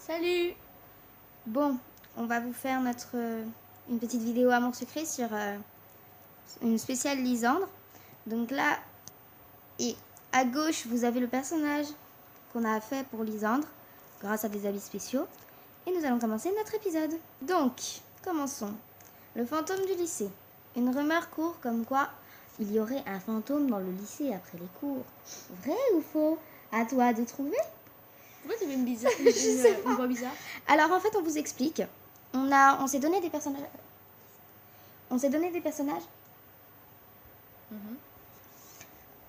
Salut! Bon, on va vous faire une petite vidéo amour secret sur une spéciale Lisandre. Donc là, et à gauche, vous avez le personnage qu'on a fait pour Lisandre, grâce à des habits spéciaux. Et nous allons commencer notre épisode. Donc, commençons. Le fantôme du lycée. Une rumeur court comme quoi il y aurait un fantôme dans le lycée après les cours. Vrai ou faux? À toi de trouver. Pourquoi tu fais une bizarre, une voix bizarre? Alors en fait, on vous explique. On s'est donné des personnages.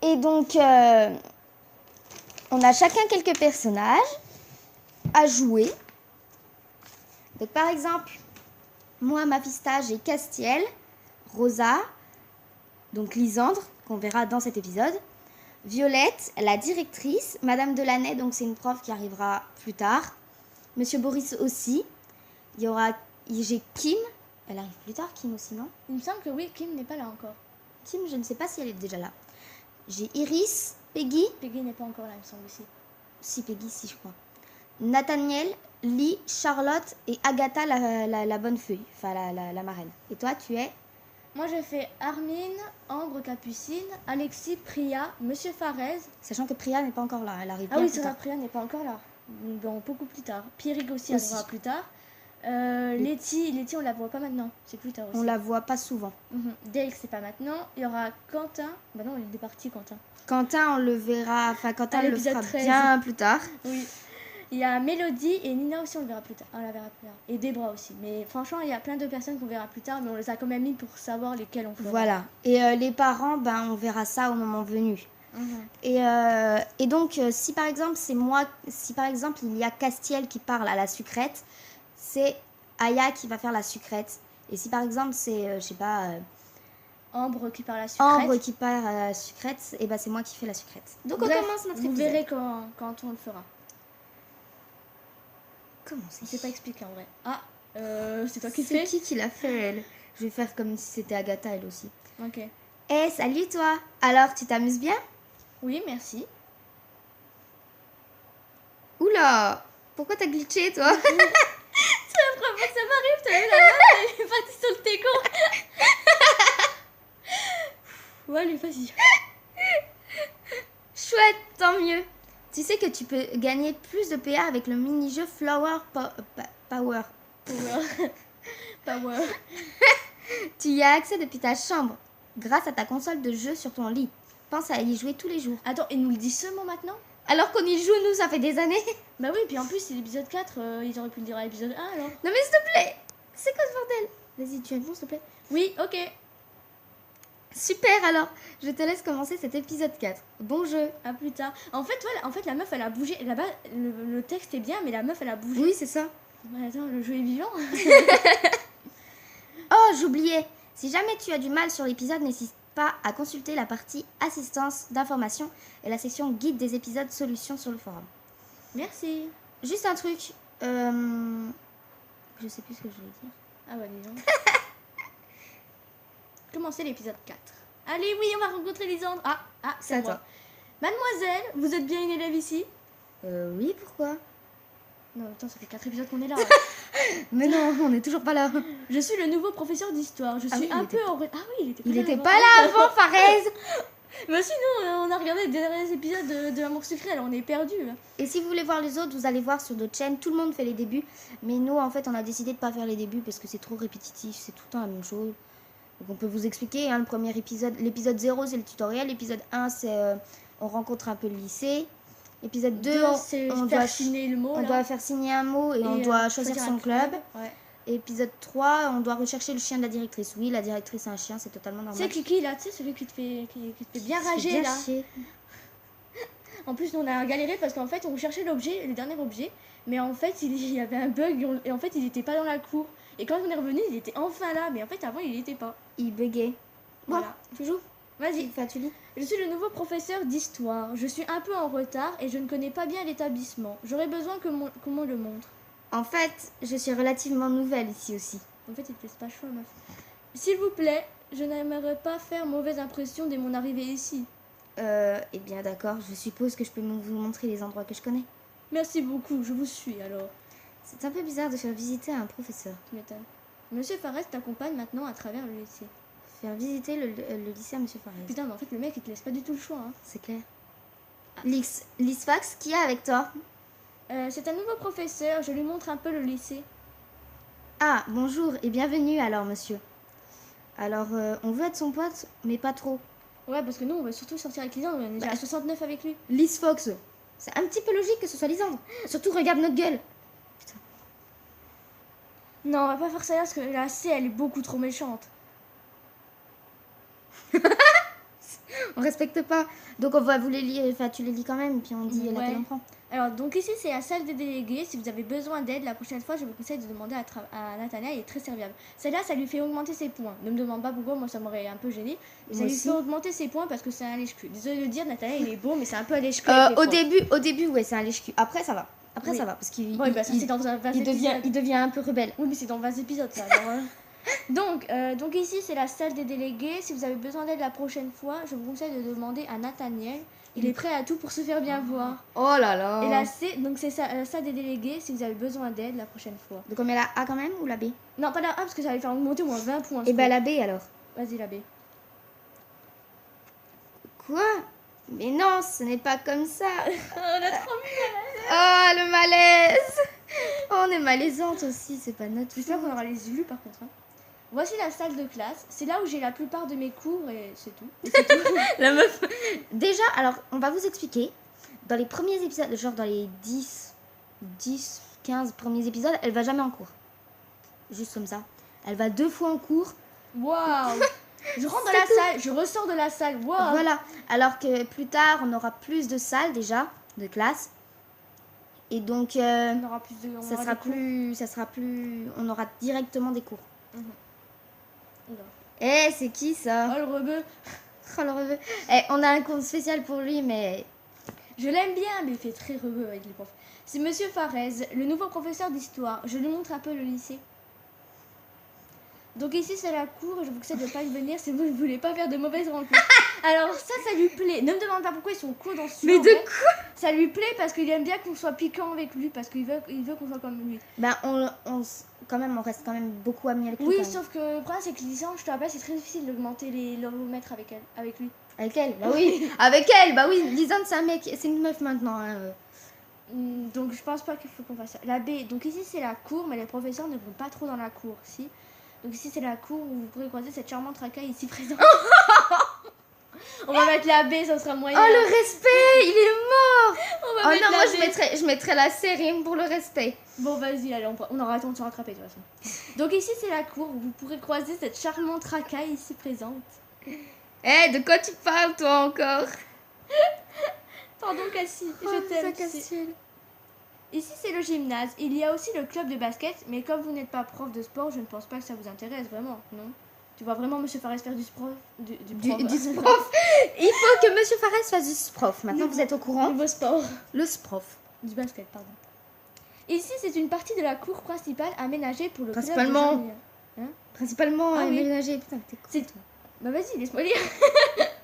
Et donc, on a chacun quelques personnages à jouer. Donc par exemple, moi, ma Mafista, j'ai Castiel, Rosa, donc Lisandre, qu'on verra dans cet épisode. Violette, la directrice, Madame Delaney, donc c'est une prof qui arrivera plus tard. Monsieur Boris aussi. J'ai Kim, elle arrive plus tard, Kim aussi, non? Il me semble que oui, Kim n'est pas là encore. Kim, je ne sais pas si elle est déjà là. J'ai Iris, Peggy. Peggy n'est pas encore là, il me semble aussi. Si, Peggy, si, je crois. Nathaniel, Lee, Charlotte et Agatha, la bonne feuille, enfin la marraine. Et toi, tu es? Moi, j'ai fait Armine, Ambre, Capucine, Alexis, Priya, Monsieur Farez. Sachant que Priya n'est pas encore là, elle arrive Ah bien oui, plus c'est vrai, tard. Priya n'est pas encore là. Bon, beaucoup plus tard. Pierrick aussi arrivera plus tard. Letty, on la voit pas maintenant, c'est plus tard aussi. On la voit pas souvent. Dale, c'est pas maintenant. Il y aura Quentin. Bah non, il est parti, Quentin. Quentin, on le verra, enfin Quentin le fera 13. bien plus tard. Oui. Il y a Mélodie et Nina aussi, on le verra plus tard. On la verra plus tard. Et Debra aussi. Mais franchement, il y a plein de personnes qu'on verra plus tard, mais on les a quand même mis pour savoir lesquelles on fera. Voilà. Et les parents, on verra ça au moment venu. Et donc, si par exemple il y a Castiel qui parle à la sucrète, c'est Aya qui va faire la sucrète. Et si par exemple c'est, je sais pas... Ambre qui parle à la sucrète. Ambre qui parle à la sucrète, et c'est moi qui fais la sucrète. Donc bref, on commence notre épisode. Vous verrez quand on le fera. Comment c'est? C'est pas expliqué en vrai. Ah, c'est toi qui fais? C'est qui l'a fait, elle? Je vais faire comme si c'était Agatha, elle aussi. Ok. Eh, salut toi! Alors, tu t'amuses bien? Oui, merci. Oula! Pourquoi t'as glitché, toi? C'est la première fois que ça m'arrive, t'as vu la main, elle est partie sur le teco. Ouais, allez, vas-y. Chouette, tant mieux. Tu sais que tu peux gagner plus de PA avec le mini-jeu Flower Power. Power. Tu y as accès depuis ta chambre, grâce à ta console de jeu sur ton lit. Pense à y jouer tous les jours. Attends, il nous le dit seulement maintenant? Alors qu'on y joue, nous, ça fait des années. Bah oui, puis en plus, c'est l'épisode 4, ils auraient pu le dire à l'épisode 1 alors. Non mais s'il te plaît, c'est quoi ce bordel? Vas-y, tu réponds s'il te plaît. Oui, ok. Super, alors, je te laisse commencer cet épisode 4. Bon jeu. À plus tard. En fait, la meuf, elle a bougé. Là-bas, le texte est bien, mais la meuf, elle a bougé. Oui, c'est ça. Ouais, attends, le jeu est vivant. Oh, j'oubliais. Si jamais tu as du mal sur l'épisode, n'hésite pas à consulter la partie assistance d'information et la section guide des épisodes solutions sur le forum. Merci. Juste un truc. Je sais plus ce que je voulais dire. Ah bah dis donc. Commencer l'épisode 4. Allez, oui, on va rencontrer Lisandre. Ah, c'est à moi. toi. Mademoiselle, vous êtes bien une élève ici? Oui, pourquoi? Non, attends, ça fait 4 épisodes qu'on est là. Mais non, on n'est toujours pas là. Je suis le nouveau professeur d'histoire. Je suis un peu en... Ah oui, il était pas là avant, Farez. Mais sinon, on a regardé les derniers épisodes de Amour Secret, alors on est perdus. Et si vous voulez voir les autres, vous allez voir sur d'autres chaînes. Tout le monde fait les débuts. Mais nous, en fait, on a décidé de pas faire les débuts parce que c'est trop répétitif. C'est tout le temps la même chose. Donc on peut vous expliquer, le premier épisode, l'épisode 0 c'est le tutoriel, l'épisode 1 c'est on rencontre un peu le lycée, l'épisode 2 on doit signer le mot, on doit faire signer un mot et on doit choisir son club. Ouais. Et épisode 3 on doit rechercher le chien de la directrice. Oui, la directrice a un chien, c'est totalement normal. C'est Kiki là, tu sais, celui qui te fait bien rager là. En plus on a galéré parce qu'en fait on cherchait le dernier objet, mais en fait il y avait un bug et en fait il était pas dans la cour. Et quand on est revenu, il était enfin là, mais en fait avant il était pas. Il buguait. Bon, voilà. Tu joues? Vas-y. Tu lis. Je suis le nouveau professeur d'histoire. Je suis un peu en retard et je ne connais pas bien l'établissement. J'aurais besoin qu'on me le montre. En fait, je suis relativement nouvelle ici aussi. En fait, il te laisse pas le choix, meuf. S'il vous plaît, je n'aimerais pas faire mauvaise impression dès mon arrivée ici. Eh bien d'accord, je suppose que je peux vous montrer les endroits que je connais. Merci beaucoup, je vous suis alors. C'est un peu bizarre de faire visiter à un professeur. Tu m'étonnes. Monsieur Fares t'accompagne maintenant à travers le lycée. Faire visiter le lycée à Monsieur Fares. Putain, mais en fait, le mec, il te laisse pas du tout le choix. Hein. C'est clair. Lisfax, qui est avec toi? C'est un nouveau professeur, je lui montre un peu le lycée. Ah, bonjour et bienvenue alors, monsieur. Alors, on veut être son pote, mais pas trop. Ouais, parce que nous, on veut surtout sortir avec Lisandre, on est déjà à 69 avec lui. Lisfox, c'est un petit peu logique que ce soit Lisandre. Surtout, regarde notre gueule. Putain. Non, on va pas faire ça là, parce que la C, elle est beaucoup trop méchante. On respecte pas. Donc, on va vous les lire, enfin, tu les lis quand même, puis on dit laquelle on prend. Alors, donc ici, c'est la salle des délégués. Si vous avez besoin d'aide la prochaine fois, je vous conseille de demander à Nathania, elle est très serviable. Celle-là, ça lui fait augmenter ses points. Ne me demande pas pourquoi, moi ça m'aurait un peu gêné. Mais ça lui fait augmenter ses points parce que c'est un lèche-cul. Désolée de le dire, Nathania, il est beau, mais c'est un peu un lèche-cul. Au début, ouais, c'est un lèche-cul. Après, ça va. Ça va, parce qu'il devient un peu rebelle. Oui, mais c'est dans 20 épisodes, ça. Alors, donc ici, c'est la salle des délégués. Si vous avez besoin d'aide la prochaine fois, je vous conseille de demander à Nathaniel. Il est prêt à tout pour se faire bien voir. Oh là là. Et la C, donc c'est ça, la salle des délégués, si vous avez besoin d'aide la prochaine fois. Donc on met la A quand même ou la B? Non, pas la A, parce que ça va lui faire augmenter au moins 20 points. Et bah la B alors. Vas-y, la B. Quoi? Mais non, ce n'est pas comme ça. On a trop mis Oh, le malaise. Oh, on est malaisante aussi, c'est pas notre J'espère qu'on aura les élus par contre. Hein. Voici la salle de classe. C'est là où j'ai la plupart de mes cours et c'est tout. La meuf. Déjà, alors, on va vous expliquer. Dans les premiers épisodes, genre dans les 10, 15 premiers épisodes, elle va jamais en cours. Juste comme ça. Elle va 2 fois en cours. Waouh. Je rentre dans la salle, je ressors de la salle. Waouh. Voilà. Alors que plus tard, on aura plus de salles déjà, de classe. Et donc, on aura plus de, on aura directement des cours. Mm-hmm. Eh, c'est qui ça? Oh, le rebeu. Oh, le rebeu. Eh, on a un compte spécial pour lui, mais... Je l'aime bien, mais il fait très rebeu avec les profs. C'est Monsieur Fares, le nouveau professeur d'histoire. Je lui montre un peu le lycée. Donc ici, c'est la cour. Je vous conseille de ne pas y venir si vous ne voulez pas faire de mauvaises rencontres. Alors ça lui plaît. Ne me demande pas pourquoi ils sont cons dans ce Mais de quoi? Ça lui plaît parce qu'il aime bien qu'on soit piquant avec lui, parce qu'il veut qu'on soit comme lui. Ben, on reste quand même beaucoup amis avec lui. Oui, sauf que le problème, c'est que Lisandre, je te rappelle, c'est très difficile d'augmenter le mettre avec lui. Avec elle? Bah oui. Avec elle, bah oui. Lisandre, c'est un mec, c'est une meuf maintenant. Hein. Donc je pense pas qu'il faut qu'on fasse ça. La B, donc ici c'est la cour, mais les professeurs ne vont pas trop dans la cour, si. Donc ici c'est la cour où vous pourrez croiser cette charmante racaille ici présente. On va mettre la B, ça sera moyen. Oh, le respect, il est mort. On va mettre non, moi B. je mettrais la série pour le respect. Bon, vas-y, allez, on aura le temps de se rattraper de toute façon. Donc ici c'est la cour où vous pourrez croiser cette charmante racaille ici présente. Eh, de quoi tu parles toi encore? Pardon Cassie, je t'aime. Cassie. Ici c'est le gymnase. Il y a aussi le club de basket, mais comme vous n'êtes pas prof de sport, je ne pense pas que ça vous intéresse vraiment, non? Tu vois vraiment Monsieur Fares faire du sport? Du sprof. Il faut que Monsieur Fares fasse du sprof. Maintenant vous êtes au courant? Nouveau sport. Le sprof. Du basket, pardon. Ici c'est une partie de la cour principale aménagée pour le principalement. club de jardinier. Principalement aménagée. Putain, t'es con. Bah vas-y, laisse-moi lire.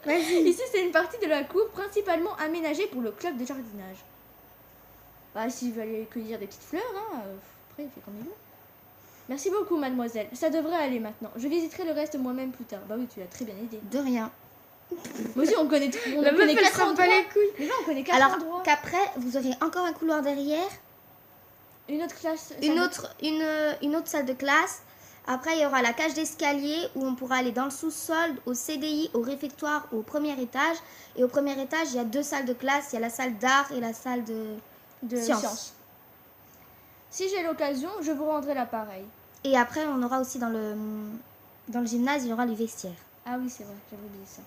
Vas-y. Ici c'est une partie de la cour principalement aménagée pour le club de jardinage. Bah s'il veut aller cueillir des petites fleurs, hein, après il fait comme il veut. Merci beaucoup mademoiselle, ça devrait aller maintenant. Je visiterai le reste moi-même plus tard. Bah oui, tu as très bien aidé. De rien. Moi aussi on connaît tout. On connaît 4 endroits. Les couilles. Mais là on connaît 4 endroits. Alors qu'après vous aurez encore un couloir derrière. Une autre classe. Une autre salle de classe. Après, il y aura la cage d'escalier où on pourra aller dans le sous-sol, au CDI, au réfectoire, au premier étage. Et au premier étage, il y a 2 salles de classe. Il y a la salle d'art et la salle de sciences. Si j'ai l'occasion, je vous rendrai l'appareil. Et après, on aura aussi dans le gymnase, il y aura les vestiaires. Ah oui, c'est vrai, j'avais oublié ça.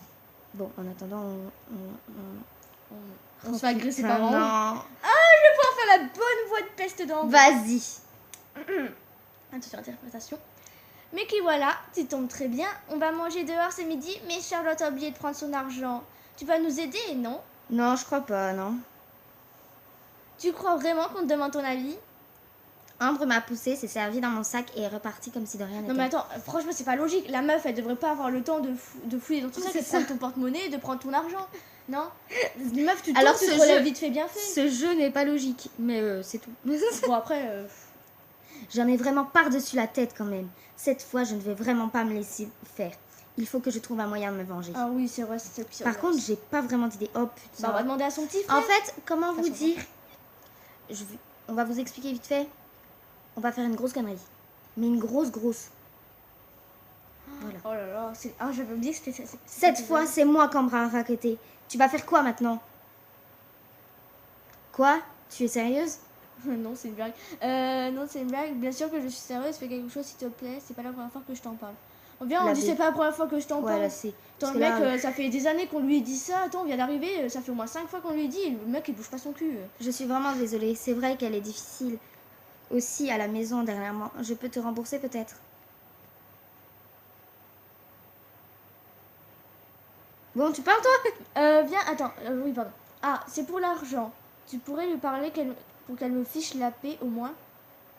Bon, en attendant, on se fait agresser par an. Non. Ah, je vais pouvoir faire la bonne voix de peste d'ange. Vas-y. Attention, interprétation. Mais qui voilà, tu tombes très bien. On va manger dehors ce midi, mais Charlotte a oublié de prendre son argent. Tu vas nous aider, non? Non, je crois pas, non. Tu crois vraiment qu'on te demande ton avis? Ambre m'a poussé, s'est servi dans mon sac et est reparti comme si de rien n'était. Non mais attends, franchement c'est pas logique. La meuf elle devrait pas avoir le temps de fouiller dans ton sac et de prendre ton porte-monnaie, de prendre ton argent. Non? Meuf, tu tombes, tu te relèves vite fait bien fait. Ce jeu n'est pas logique, mais c'est tout. Bon après, J'en ai vraiment par-dessus la tête quand même. Cette fois, je ne vais vraiment pas me laisser faire. Il faut que je trouve un moyen de me venger. Ah oui, c'est vrai, c'est ça qui Par contre, j'ai pas vraiment d'idée. Oh putain. Bah, on va demander à son petit frère. En fait, comment vous dire on va vous expliquer vite fait. On va faire une grosse connerie. Mais une grosse. Voilà. Oh là là, j'avais oublié que c'était ça. Cette fois, c'est moi qu'on va raqueter. Tu vas faire quoi maintenant? Quoi? Tu es sérieuse? Non, c'est une blague. Non, c'est une blague. Bien sûr que je suis sérieuse. Fais quelque chose, s'il te plaît. C'est pas la première fois que je t'en parle. On dit c'est pas la première fois que je t'en parle. Là, c'est... Attends, le mec, ça fait des années qu'on lui dit ça. Attends, on vient d'arriver. Ça fait au moins 5 fois qu'on lui dit. Le mec, il bouge pas son cul. Je suis vraiment désolée. C'est vrai qu'elle est difficile. Aussi à la maison dernièrement. Je peux te rembourser peut-être? Bon, tu parles toi? Viens, attends. Oui, pardon. Ah, c'est pour l'argent. Tu pourrais lui parler pour qu'elle me fiche la paix au moins.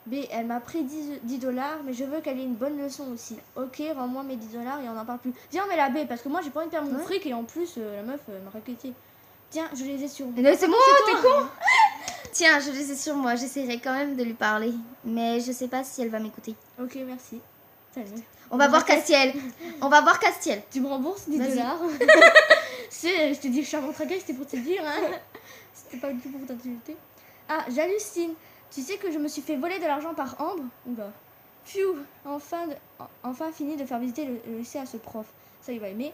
B, elle m'a pris 10 dollars, mais je veux qu'elle ait une bonne leçon aussi. Ok, rends-moi mes 10 dollars et on n'en parle plus. Viens, on met la B, parce que moi j'ai pas envie de perdre mon fric et en plus la meuf m'a raquetté. Tiens, je les ai sur moi. Mais c'est moi, t'es con. Tiens, je les ai sur moi. J'essaierai quand même de lui parler. Mais je sais pas si elle va m'écouter. Ok, merci. Salut. On va voir Castiel. On va voir Castiel. Tu me rembourses 10 dollars. Je te dis, je suis un traquage, c'était pour te dire. Hein. C'était pas du tout pour t'insulter. Ah, j'hallucine. Tu sais que je me suis fait voler de l'argent par Ambre? Oula. Pfiou, enfin fini de faire visiter le lycée à ce prof. Ça, il va aimer.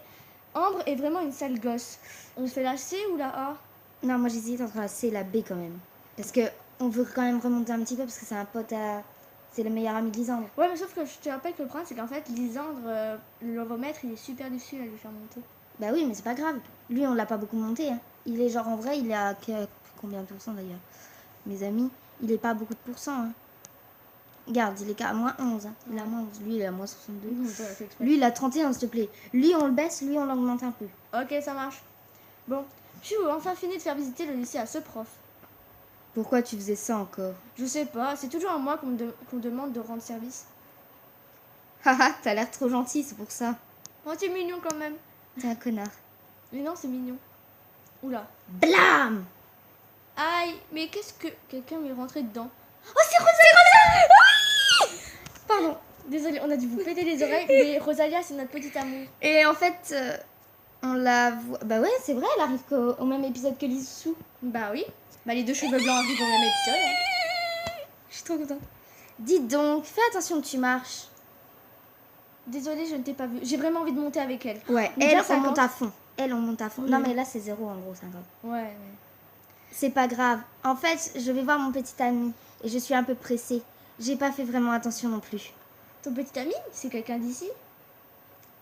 Ambre est vraiment une sale gosse. On fait la C ou la A? Non, moi j'hésite entre la C et la B quand même. Parce que on veut quand même remonter un petit peu parce que c'est un pote à... C'est le meilleur ami de Lisandre. Ouais, mais sauf que je te rappelle que le problème, c'est qu'en fait, Lisandre, le lovomètre, il est super difficile à lui faire monter. Bah oui, mais c'est pas grave. Lui, on l'a pas beaucoup monté. Hein. Il est genre en vrai, il est à combien de pourcents d'ailleurs? Mes amis, il est pas à beaucoup de pourcents. Hein. Regarde, il est qu'à moins 11. Hein. Il est à moins 11. Lui, il est à moins 62. Lui, il a 31, s'il te plaît. Lui, on le baisse, lui, on l'augmente un peu. Ok, ça marche. Bon, pfiou, enfin fini de faire visiter le lycée à ce prof. Pourquoi tu faisais ça encore? Je sais pas, c'est toujours à moi qu'on demande de rendre service. Haha, t'as l'air trop gentil, c'est pour ça. Oh, t'es mignon quand même. T'es un connard. Mais non, c'est mignon. Oula. Blam! Aïe, mais qu'est-ce que... Quelqu'un m'est rentré dedans. Oh, c'est Rosalia! Oui! Pardon, désolée, on a dû vous péter les oreilles, mais Rosalia, c'est notre petite amour. Et en fait, on la voit... Bah ouais, c'est vrai, elle arrive au même épisode que Lissou. Bah oui. Bah les deux cheveux blancs arrivent au même épisode. Hein. Je suis trop contente. Dis donc, fais attention où tu marches. Désolée, je ne t'ai pas vue. J'ai vraiment envie de monter avec elle. Ouais, elle, on monte à fond. Elle, on monte à fond. Oui. Non, mais là, c'est 0 en gros, 50. Ouais, mais... C'est pas grave. En fait, je vais voir mon petit ami et je suis un peu pressée. J'ai pas fait vraiment attention non plus. Ton petit ami? C'est quelqu'un d'ici?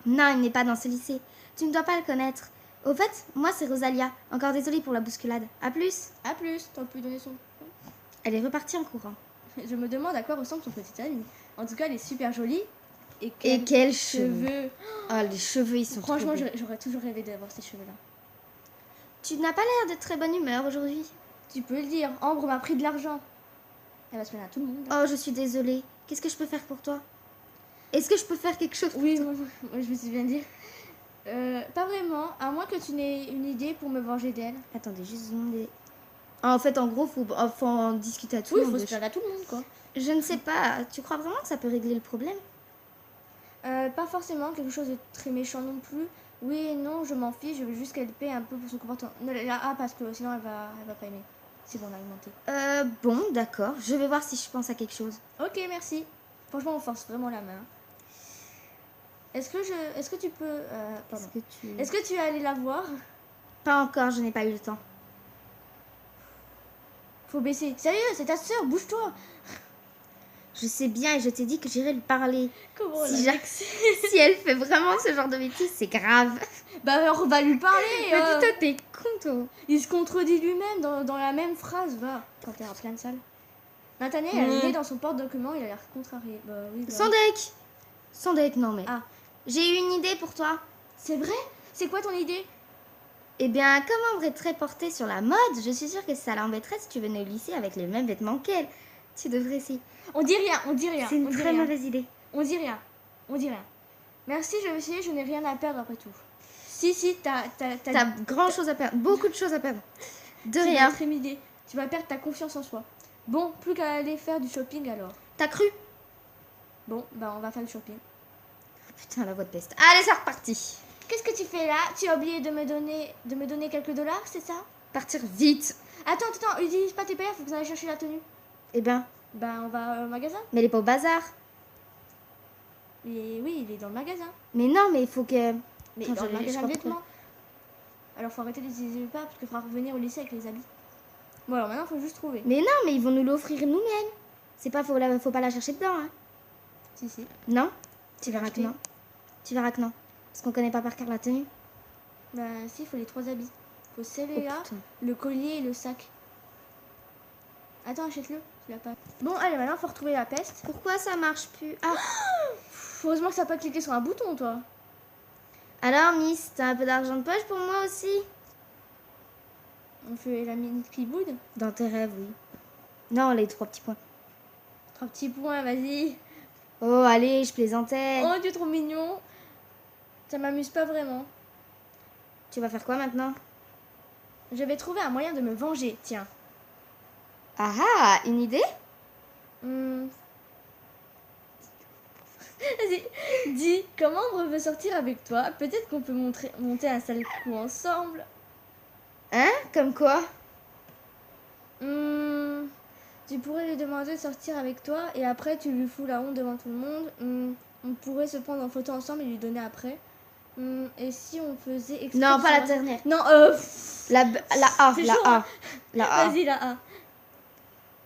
Non, il n'est pas dans ce lycée. Tu ne dois pas le connaître. Au fait, moi, c'est Rosalia. Encore désolée pour la bousculade. À plus. À plus. T'as pu donner son... Elle est repartie en courant. Je me demande à quoi ressemble son petit ami. En tout cas, elle est super jolie. Et quels cheveux. Oh, les cheveux, ils sont franchement, j'aurais toujours rêvé d'avoir ces cheveux-là. Tu n'as pas l'air de très bonne humeur aujourd'hui. Tu peux le dire. Ambre m'a pris de l'argent. Elle va se plaindre à tout le monde. Oh, je suis désolée. Qu'est-ce que je peux faire pour toi? Est-ce que je peux faire quelque chose pour toi? moi, je me suis bien dit. Pas vraiment. À moins que tu n'aies une idée pour me venger d'elle. Attendez, juste demander. En fait, en gros, faut en discuter à tout le monde. Oui, faut se plaindre à tout le monde, quoi. Je ne sais pas. Tu crois vraiment que ça peut régler le problème? Pas forcément quelque chose de très méchant non plus. Oui et non, je m'en fiche, je veux juste qu'elle paie un peu pour son comportement. Non, la A parce que sinon elle va pas aimer. C'est bon, on a augmenté. Bon, d'accord. Je vais voir si je pense à quelque chose. Ok, merci. Franchement, on force vraiment la main. Est-ce que tu peux... pardon. Est-ce que tu es allé la voir? Pas encore, je n'ai pas eu le temps. Faut baisser. Sérieux, c'est ta soeur, bouge-toi. Je sais bien et je t'ai dit que j'irais lui parler. Comment si elle fait vraiment ce genre de bêtises, c'est grave. Bah alors on va lui parler. Mais putain, t'es con toi. Il se contredit lui-même dans la même phrase, va. Quand t'es en pleine salle. Nathaniel, elle est dans son porte-document, il a l'air contrarié. Bah oui. Bah. Sans deck, non mais. Ah. J'ai eu une idée pour toi. C'est vrai? C'est quoi ton idée? Eh bien, comme Ambre est très portée sur la mode, je suis sûre que ça l'embêterait si tu venais au lycée avec les mêmes vêtements qu'elle. Tu devrais essayer. On dit rien. C'est une très mauvaise idée. On dit rien. Merci, je vais essayer, je n'ai rien à perdre après tout. Si, t'as grand chose à perdre, beaucoup de choses à perdre. De rien. Très idée. Tu vas perdre ta confiance en soi. Bon, plus qu'à aller faire du shopping alors. T'as cru? Bon, bah on va faire le shopping. Putain, la voix de peste. Allez, c'est reparti. Qu'est-ce que tu fais là? Tu as oublié de me donner quelques dollars, c'est ça? Partir vite. Attends, utilise pas tes paires, faut que vous allez chercher la tenue. Eh ben, Bah on va au magasin. mais elle est pas au bazar. Et oui, il est dans le magasin. Mais non, mais il faut que... Mais Attends, dans le je magasin sais de pas pourquoi. vêtements. Alors faut arrêter d'utiliser le pas parce qu'il faudra revenir au lycée avec les habits. Bon alors maintenant faut juste trouver. Mais non, mais ils vont nous l'offrir nous-mêmes. C'est pas, faut pas la chercher dedans, hein. Si. Non? Tu verras que Acheter. non. Tu verras que non. Parce qu'on connaît pas par cœur la tenue. Bah si, il faut les 3 habits. Faut Oh, celui-là, putain. le collier et le sac. Attends, achète-le. Tu l'as pas. Bon, allez, maintenant faut retrouver la peste. Pourquoi ça marche plus? Ah. Heureusement que ça n'a pas cliqué sur un bouton, toi. Alors, Miss, t'as un peu d'argent de poche pour moi aussi? On fait la mine qui boude. Dans tes rêves, oui. Non, les 3 petits points. 3 petits points, vas-y. Oh, allez, je plaisantais. Oh, tu es trop mignon. Ça m'amuse pas vraiment. Tu vas faire quoi maintenant? Je vais trouver un moyen de me venger, tiens. Ah ah, une idée? Vas-y, dis, comment on veut sortir avec toi? Peut-être qu'on peut monter un sale coup ensemble. Hein? Comme quoi? Tu pourrais lui demander de sortir avec toi et après tu lui fous la honte devant tout le monde. On pourrait se prendre en photo ensemble et lui donner après. Et si on faisait exprès Non, de pas la se- dernière. Non, La A, C'est la chaud, A. hein. La A. Vas-y, là. A.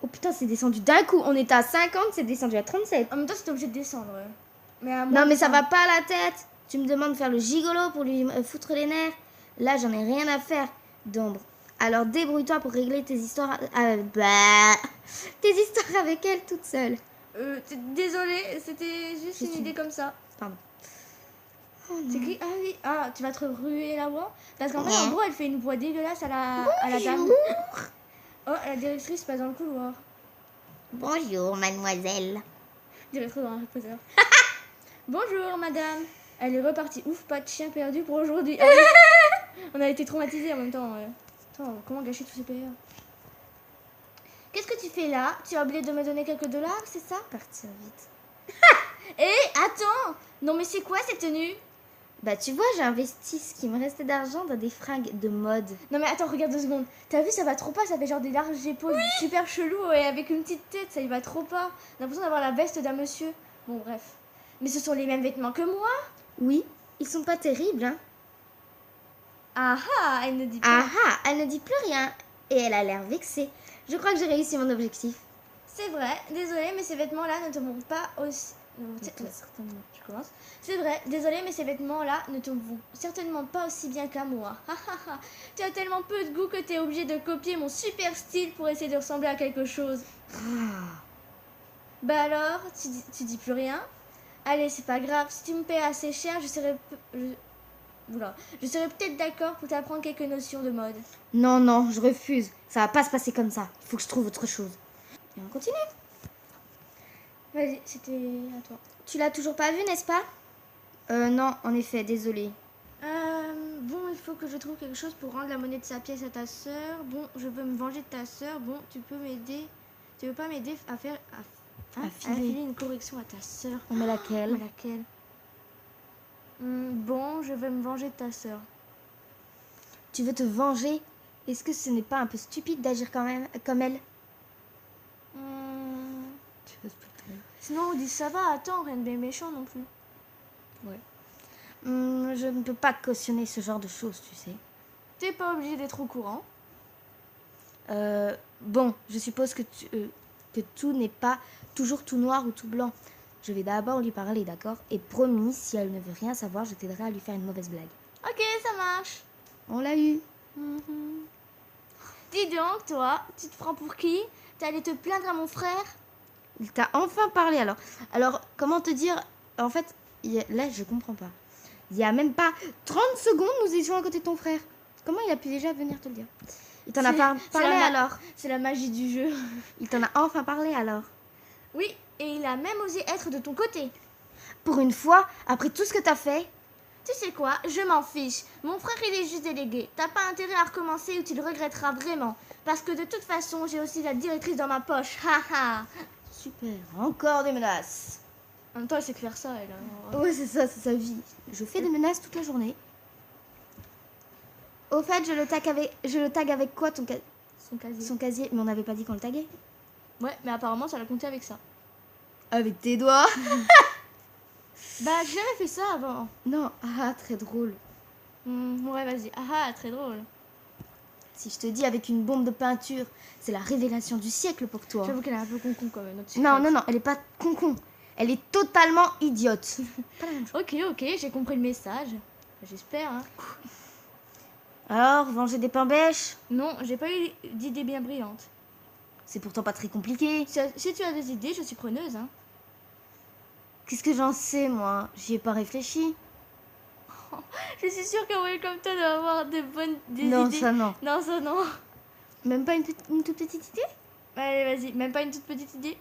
Oh putain, c'est descendu d'un coup. On était à 50, c'est descendu à 37. En même temps, c'était obligé de descendre. Mais à Non, moins mais de ça va pas à la tête. Tu me demandes de faire le gigolo pour lui foutre les nerfs. Là, j'en ai rien à faire d'ombre. Alors débrouille-toi pour régler tes histoires. Tes histoires avec elle toute seule. Désolée, c'était juste Je une suis- idée comme ça. Pardon. C'est qui? Ah oui, tu vas te ruer la voix? Parce qu'en fait, en gros, elle fait une voix dégueulasse à la dame. Oh, la directrice passe dans le couloir. Bonjour, mademoiselle. Directrice dans Harry Potter. Bonjour, madame. Elle est repartie. Ouf, pas de chien perdu pour aujourd'hui. Ah oui. On a été traumatisés en même temps. Attends, comment gâcher tous ces payeurs? Qu'est-ce que tu fais là? Tu as oublié de me donner quelques dollars, c'est ça? Partir vite. Attends! Non, mais c'est quoi cette tenue? Bah tu vois, j'ai investi ce qui me restait d'argent dans des fringues de mode. Non, mais attends, regarde 2 secondes. T'as vu, ça va trop pas. Ça fait genre des larges épaules super chelou et avec une petite tête. Ça y va trop pas. J'ai l'impression d'avoir la veste d'un monsieur. Bon, bref. Mais ce sont les mêmes vêtements que moi. Oui, ils sont pas terribles, hein. Ah ah, elle ne dit pas. Ah ah, elle ne dit plus rien et elle a l'air vexée. Je crois que j'ai réussi mon objectif. C'est vrai, désolée, mais ces vêtements-là ne te vont pas aussi. Certainement. Je commence. C'est vrai, désolée, mais ces vêtements-là ne te vont certainement pas aussi bien qu'à moi. Tu as tellement peu de goût que tu es obligé de copier mon super style pour essayer de ressembler à quelque chose. Bah alors, tu dis plus rien? Allez, c'est pas grave, si tu me paies assez cher, je serai peut-être d'accord pour t'apprendre quelques notions de mode. Non, non, je refuse. Ça va pas se passer comme ça. Il faut que je trouve autre chose. Et on continue. Vas-y, c'était à toi. Tu l'as toujours pas vu, n'est-ce pas? Non, en effet, désolée. Bon, il faut que je trouve quelque chose pour rendre la monnaie de sa pièce à ta sœur. Bon, je veux me venger de ta sœur. Bon, tu peux m'aider. Tu veux pas m'aider à faire... à filer une correction à ta sœur. On met laquelle? Laquelle? Bon, je veux me venger de ta sœur. Tu veux te venger? Est-ce que ce n'est pas un peu stupide d'agir quand même comme elle? Sinon, on dit ça va, attends, rien de bien méchant non plus. Ouais. Je ne peux pas cautionner ce genre de choses, tu sais. T'es pas obligé d'être au courant. Bon, je suppose que tout n'est pas toujours tout noir ou tout blanc. Je vais d'abord lui parler, d'accord? Et promis, si elle ne veut rien savoir, je t'aiderai à lui faire une mauvaise blague. Ok, ça marche. On l'a eu. Dis donc, toi, tu te prends pour qui? T'es allé te plaindre à mon frère? Il t'a enfin parlé alors. Alors, comment te dire? En fait, là, je comprends pas. Il y a même pas 30 secondes, nous étions à côté de ton frère. Comment il a pu déjà venir te le dire? Il t'en a parlé alors? C'est la magie du jeu. Il t'en a enfin parlé alors? Oui, et il a même osé être de ton côté. Pour une fois, après tout ce que t'as fait? Tu sais quoi, je m'en fiche. Mon frère, il est juste délégué. T'as pas intérêt à recommencer ou tu le regretteras vraiment. Parce que de toute façon, j'ai aussi la directrice dans ma poche. Ha ha. Super. Encore des menaces. En même temps, elle sait que faire ça, elle. Hein. Ouais, c'est ça, c'est sa vie. Je fais des menaces toute la journée. Au fait, je le tag avec quoi ton Son casier? Mais on n'avait pas dit qu'on le taguait. Ouais, mais apparemment, ça l'a compté avec ça. Avec tes doigts? Bah, j'ai jamais fait ça avant. Non, très drôle. Ouais, vas-y. Très drôle. Si je te dis avec une bombe de peinture, c'est la révélation du siècle pour toi. J'avoue qu'elle est un peu con quand même. Non, elle est pas con. Elle est totalement idiote. Pas la même chose. Ok, j'ai compris le message. J'espère, hein. Alors, venger des pains bêches? Non, j'ai pas eu d'idée bien brillante. C'est pourtant pas très compliqué. Si tu as des idées, je suis preneuse, hein. Qu'est-ce que j'en sais, moi? J'y ai pas réfléchi. Je suis sûre que Welcome to doit avoir des Non, idées. ça non. Non, ça non. Même pas une toute petite idée? Allez, vas-y. Même pas une toute petite idée.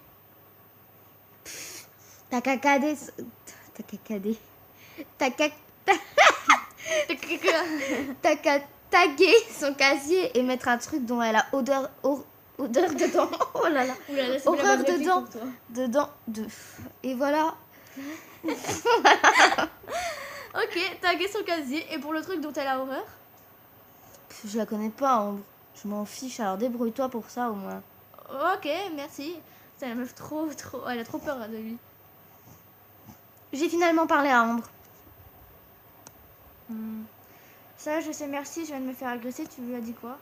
T'as qu'à taguer son casier et mettre un truc dont elle a odeur dedans. Oh là là. Oulala, c'est Horreur la bonne réplique dedans. pour toi. Et voilà. Ok, taguer son casier. Et pour le truc dont elle a horreur? Je la connais pas. Je m'en fiche. Alors débrouille-toi pour ça au moins. Ok, merci. C'est la meuf trop. Elle a trop peur de lui. J'ai finalement parlé à Ambre. Ça, je sais, merci. Je viens de me faire agresser. Tu lui as dit quoi?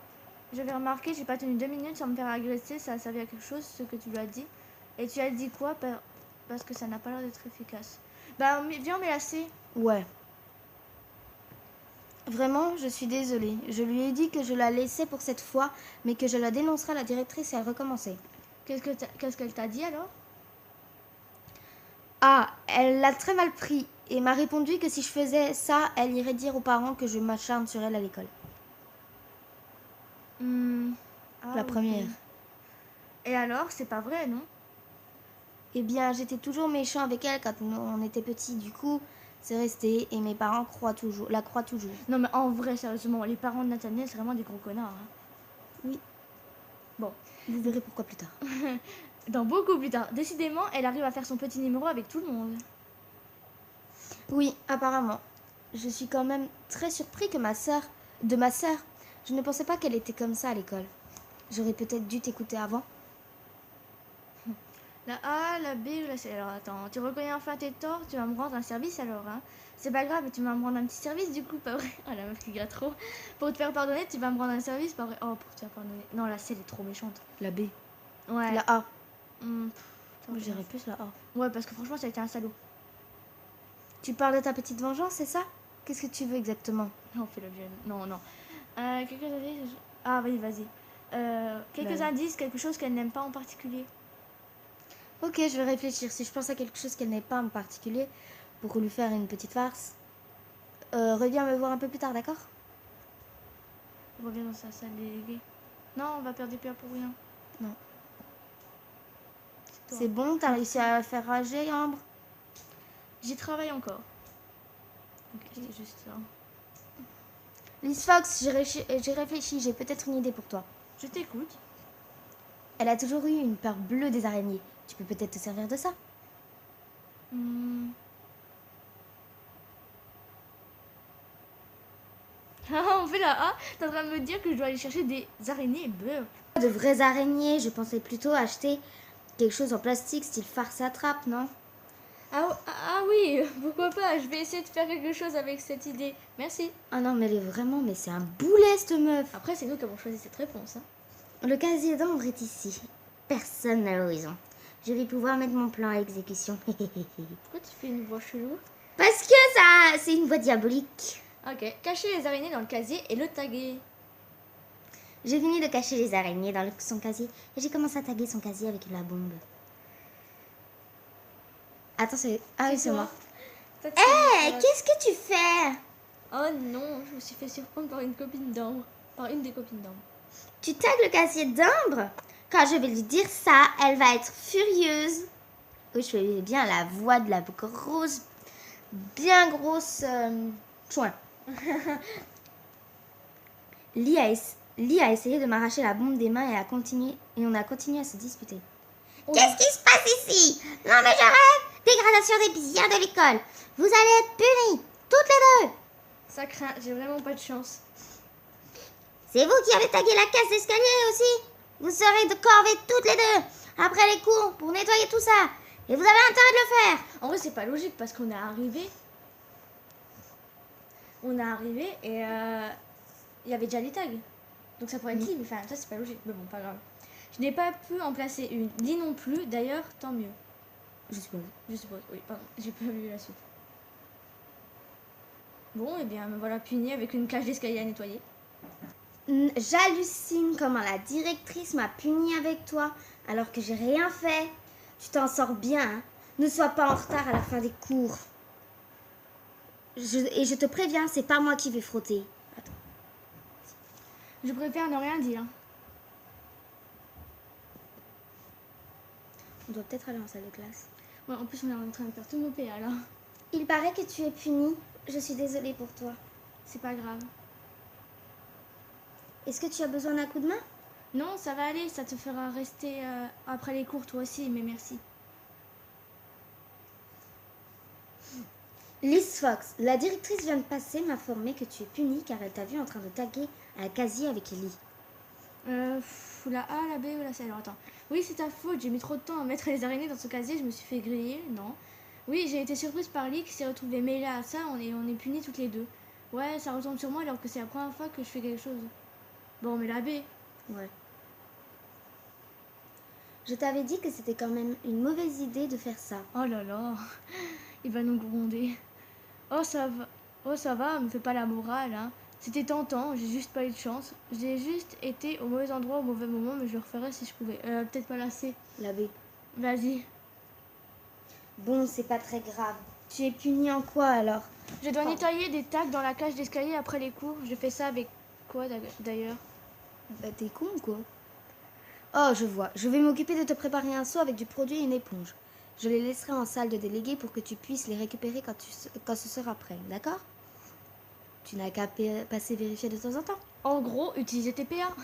J'avais remarqué, j'ai pas tenu 2 minutes sans me faire agresser. Ça a servi à quelque chose, ce que tu lui as dit. Et tu as dit quoi? Parce que ça n'a pas l'air d'être efficace. Bah, viens, on met la C. Ouais. Vraiment, je suis désolée. Je lui ai dit que je la laissais pour cette fois, mais que je la dénoncerais à la directrice si elle recommençait. Qu'est-ce qu'elle t'a dit alors? Ah, elle l'a très mal pris et m'a répondu que si je faisais ça, elle irait dire aux parents que je m'acharne sur elle à l'école. La première. Et alors, c'est pas vrai, non? Eh bien, j'étais toujours méchant avec elle quand on était petits. Du coup, c'est resté et mes parents la croient toujours. Non, mais en vrai, sérieusement, les parents de Nathaniel, c'est vraiment des gros connards. Hein. Oui. Bon. Vous verrez pourquoi plus tard. Dans beaucoup plus tard. Décidément, elle arrive à faire son petit numéro avec tout le monde. Oui, apparemment. Je suis quand même très surpris que ma sœur, je ne pensais pas qu'elle était comme ça à l'école. J'aurais peut-être dû t'écouter avant. La A, la B ou la C. Alors attends, tu reconnais enfin tes torts, tu vas me rendre un service alors, hein. C'est pas grave, tu vas me rendre un petit service du coup, pas vrai? Ah la meuf qui gratte trop. Pour te faire pardonner, tu vas me rendre un service, pas vrai? Oh, pour te faire pardonner. Non, la C, elle est trop méchante. La B. Ouais. La A. Moi, je dirais plus la A. Ouais, parce que franchement, ça a été un salaud. Tu parles de ta petite vengeance, c'est ça? Qu'est-ce que tu veux exactement? Non, fais le vieux. Non. Quelques indices. Ah, vas-y. Quelques indices, quelque chose qu'elle n'aime pas en particulier. Ok, je vais réfléchir. Si je pense à quelque chose qu'elle n'aime pas en particulier, pour lui faire une petite farce, reviens me voir un peu plus tard, d'accord? Reviens dans sa salle déléguée. Non, on va perdre des pierres pour rien. Non. C'est bon, t'as réussi à faire rager, Ambre? J'y travaille encore. Ok, c'était juste ça. Liz Fox, j'ai réfléchi, j'ai peut-être une idée pour toi. Je t'écoute. Elle a toujours eu une peur bleue des araignées. Tu peux peut-être te servir de ça. On fait la A. T'es en train de me dire que je dois aller chercher des araignées bleues. De vraies araignées, je pensais plutôt acheter quelque chose en plastique, style farce attrape, non? Ah oui, pourquoi pas. Je vais essayer de faire quelque chose avec cette idée. Merci. Ah non, mais elle est vraiment, mais c'est un boulet, cette meuf. Après, c'est nous qui avons choisi cette réponse. Hein. Le casier d'Ambre est ici. Personne n'a l'horizon. Je vais pouvoir mettre mon plan à exécution. Pourquoi tu fais une voix chelou? Parce que ça, c'est une voix diabolique. Ok, cacher les araignées dans le casier et le taguer. J'ai fini de cacher les araignées dans son casier et j'ai commencé à taguer son casier avec la bombe. Attends, c'est... Ah oui, c'est moi. Hé, qu'est-ce que tu fais? Oh non, je me suis fait surprendre par une copine d'Ambre. Par une des copines d'Ambre. Tu tagues le casier d'Ambre? Quand je vais lui dire ça, elle va être furieuse. Oui, je fais bien la voix de la grosse... Bien grosse... chouin. Lee a essayé de m'arracher la bombe des mains et on a continué à se disputer. Qu'est-ce qui se passe ici? Non mais je rêve. Dégradation des biens de l'école. Vous allez être punis, toutes les deux. Ça craint, j'ai vraiment pas de chance. C'est vous qui avez tagué la case d'escalier aussi. Vous serez de corvée toutes les deux, après les cours, pour nettoyer tout ça. Et vous avez intérêt de le faire. En vrai, c'est pas logique parce qu'on est arrivé. On est arrivé et il y avait déjà les tags. Donc ça pourrait être libre. Enfin, ça, c'est pas logique. Mais bon, pas grave. Je n'ai pas pu en placer une. Lee non plus. D'ailleurs, tant mieux. Je suppose. Je suppose, oui, pardon. J'ai pas vu la suite. Bon, et bien, me voilà puni avec une cage d'escalier à nettoyer. J'hallucine comment la directrice m'a puni avec toi alors que j'ai rien fait. Tu t'en sors bien, hein. Ne sois pas en retard à la fin des cours. Et je te préviens, c'est pas moi qui vais frotter. Attends. Je préfère ne rien dire. On doit peut-être aller en salle de classe. Ouais, en plus, on est en train de faire tous nos PA là. Il paraît que tu es puni. Je suis désolée pour toi. C'est pas grave. Est-ce que tu as besoin d'un coup de main? Non, ça va aller. Ça te fera rester après les cours, toi aussi. Mais merci. Liz Fox, la directrice vient de passer m'informer que tu es punie car elle t'a vu en train de taguer un casier avec Ellie. La A, la B ou la C? Alors attends. Oui, c'est ta faute. J'ai mis trop de temps à mettre les araignées dans ce casier. Je me suis fait griller. Non. Oui, j'ai été surprise par Lee qui s'est retrouvée mêlée à ça. On est punis toutes les deux. Ouais, ça retombe sur moi alors que c'est la première fois que je fais quelque chose. Bon, mais la B. Ouais. Je t'avais dit que c'était quand même une mauvaise idée de faire ça. Oh là là. Il va nous gronder. Oh, ça va, me fais pas la morale, hein. C'était tentant, j'ai juste pas eu de chance. J'ai juste été au mauvais endroit au mauvais moment, mais je le referais si je pouvais. Peut-être pas la C. La B. Vas-y. Bon, c'est pas très grave. Tu es puni en quoi alors? Je dois nettoyer des tags dans la cage d'escalier après les cours. Je fais ça avec quoi d'ailleurs? Bah t'es con quoi. Oh, je vois. Je vais m'occuper de te préparer un seau avec du produit et une éponge. Je les laisserai en salle de délégués pour que tu puisses les récupérer quand ce sera prêt, d'accord? Tu n'as qu'à passer vérifier de temps en temps. En gros, utiliser tes PA.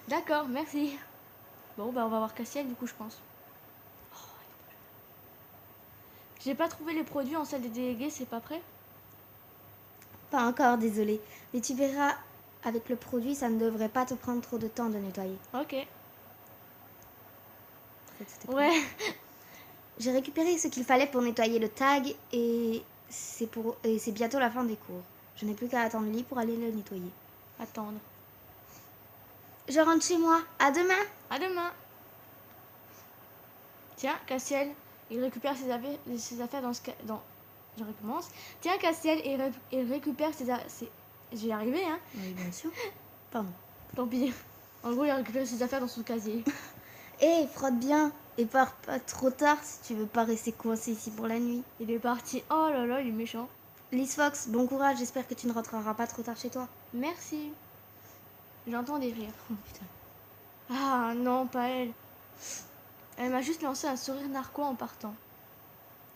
D'accord, merci. Bon, bah on va voir Cassiel du coup, je pense. J'ai pas trouvé les produits en salle des délégués, c'est pas prêt? Pas encore, désolé. Mais tu verras, avec le produit, ça ne devrait pas te prendre trop de temps de nettoyer. Ok. En fait, c'était Ouais. J'ai récupéré ce qu'il fallait pour nettoyer le tag et c'est bientôt la fin des cours. Je n'ai plus qu'à attendre Lee pour aller le nettoyer. Attendre. Je rentre chez moi. À demain. À demain. Tiens, Cassiel, il récupère ses affaires dans... Je recommence. Tiens, Cassiel, il récupère ses affaires... J'y arrivé, hein? Oui, bien sûr. Pardon. Tant pis. En gros, il a récupéré ses affaires dans son casier. Frotte bien. Et pars pas trop tard si tu veux pas rester coincé ici pour la nuit. Il est parti. Oh là là, il est méchant. Liz Fox, bon courage. J'espère que tu ne rentreras pas trop tard chez toi. Merci. J'entends des rires. Oh putain. Ah non, pas elle. Elle m'a juste lancé un sourire narquois en partant.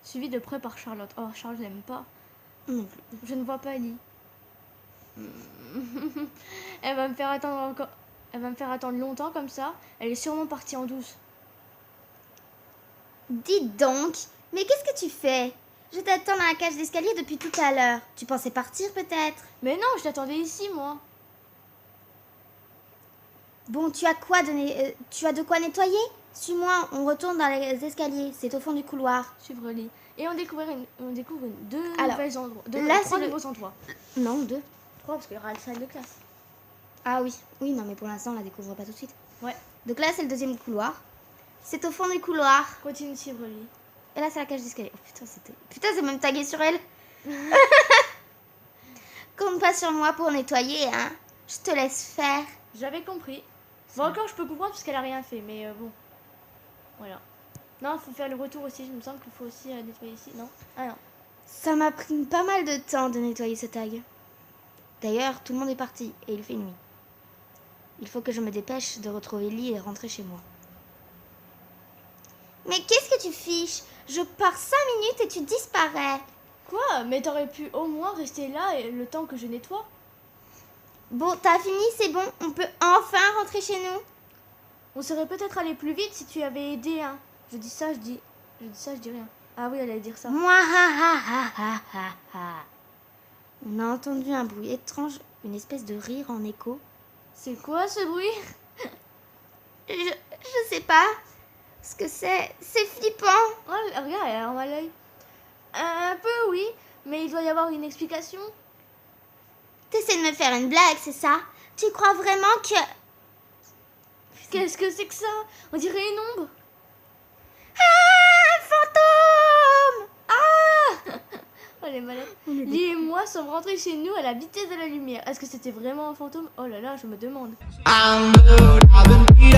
Suivi de près par Charlotte. Oh, Charlotte, je l'aime pas. Non plus. Je ne vois pas Lee. Elle va me faire attendre encore. Elle va me faire attendre longtemps comme ça. Elle est sûrement partie en douce. Dis donc, mais qu'est-ce que tu fais? Je t'attends dans la cage d'escalier depuis tout à l'heure. Tu pensais partir peut-être? Mais non, je t'attendais ici, moi. Bon, tu as de quoi nettoyer? Suis-moi, on retourne dans les escaliers. C'est au fond du couloir. Suivre Lee. Et on découvre deux Alors, nouveaux endroits. Trois nouveaux endroits. Non, 2. 3 parce qu'il y aura la salle de classe. Ah oui, oui, non, mais pour l'instant, on la découvre pas tout de suite. Ouais. Donc là, c'est le deuxième couloir. C'est au fond du couloir. Continue de suivre Lee. Et là, c'est la cage d'escalier. Oh putain, c'est même tagué sur elle. Compte pas sur moi pour nettoyer, hein. Je te laisse faire. J'avais compris. Bon, encore, je peux comprendre parce qu'elle a rien fait, mais bon. Voilà. Non, il faut faire le retour aussi. Il me semble qu'il faut aussi nettoyer ici, non? Ah non. Ça m'a pris pas mal de temps de nettoyer ce tag. D'ailleurs, tout le monde est parti et il fait nuit. Il faut que je me dépêche de retrouver Lee et rentrer chez moi. Mais qu'est-ce que tu fiches? Je pars 5 minutes et tu disparais. Quoi? Mais t'aurais pu au moins rester là et le temps que je nettoie. Bon, t'as fini, c'est bon. On peut enfin rentrer chez nous. On serait peut-être allé plus vite si tu avais aidé, hein. Je dis ça, je dis rien. Ah oui, elle allait dire ça. Moi, ha, ha, ha, ha, ha, ha. On a entendu un bruit étrange, une espèce de rire en écho. C'est quoi ce bruit? Je sais pas ce que c'est. C'est flippant. Oh, regarde, elle a un mal à l'œil. Un peu, oui, mais il doit y avoir une explication. T'essaies de me faire une blague, c'est ça? Tu crois vraiment que... Qu'est-ce que c'est que ça? On dirait une ombre. Ah, un fantôme! Oh les malades. Lee et moi sommes rentrés chez nous à la vitesse de la lumière. Est-ce que c'était vraiment un fantôme? Oh là là, je me demande. I'm good, I've been beat